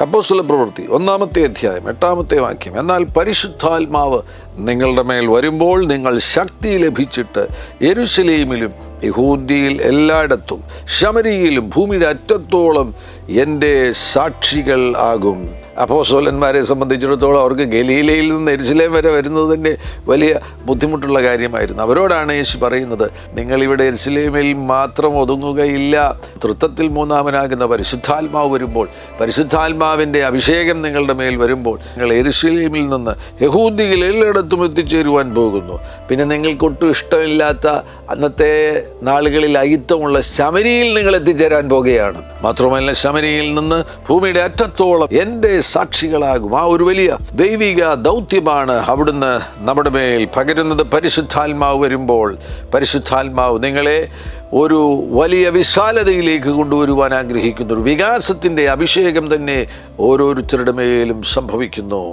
അപ്പോസ്തല പ്രവൃത്തി 1-ാമത്തെ അധ്യായം 8-ാമത്തെ വാക്യം. എന്നാൽ പരിശുദ്ധാത്മാവ് നിങ്ങളുടെ മേൽ വരുമ്പോൾ നിങ്ങൾ ശക്തി ലഭിച്ചിട്ട് യെരൂശലേമിലും യഹൂദ്യയിൽ എല്ലായിടത്തും ശമരിയിലും ഭൂമിയുടെ അറ്റത്തോളം എൻ്റെ സാക്ഷികൾ ആകും. അപ്പോസ്തലന്മാരെ സംബന്ധിച്ചിടത്തോളം അവർക്ക് ഗലീലയിൽ നിന്ന് യെരൂശലേം വരെ വരുന്നത് തന്നെ വലിയ ബുദ്ധിമുട്ടുള്ള കാര്യമായിരുന്നു. അവരോടാണ് യേശു പറയുന്നത്, നിങ്ങളിവിടെ യെരൂശലേമിൽ മാത്രം ഒതുങ്ങുകയില്ല. തൃത്വത്തിൽ മൂന്നാമനാകുന്ന പരിശുദ്ധാത്മാവ് വരുമ്പോൾ, പരിശുദ്ധാത്മാവിൻ്റെ അഭിഷേകം നിങ്ങളുടെ മേൽ വരുമ്പോൾ നിങ്ങൾ യെരൂശലേമിൽ നിന്ന് യഹൂദ്യയിൽ എല്ലായിടത്തും എത്തിച്ചേരുവാൻ പോകുന്നു. പിന്നെ നിങ്ങൾക്കൊട്ടും ഇഷ്ടമില്ലാത്ത അന്നത്തെ നാളുകളിൽ അയിത്തമുള്ള ശമരിയിൽ നിങ്ങൾ എത്തിച്ചേരാൻ പോകുകയാണ്. മാത്രമല്ല, ശമരിയിൽ നിന്ന് ഭൂമിയുടെ അറ്റത്തോളം എൻ്റെ സാക്ഷികളാകും. ആ ഒരു വലിയ ദൈവിക ദൗത്യമാണ് അവിടുന്ന് നമ്മുടെ മേൽ പകരുന്നത്. പരിശുദ്ധാത്മാവ് വരുമ്പോൾ പരിശുദ്ധാത്മാവ് നിങ്ങളെ ഒരു വലിയ വിശാലതയിലേക്ക് കൊണ്ടുവരുവാൻ ആഗ്രഹിക്കുന്നു. ഒരു വികാസത്തിൻ്റെ അഭിഷേകം തന്നെ ഓരോരുത്തരുടെ മേലും സംഭവിക്കുന്നു.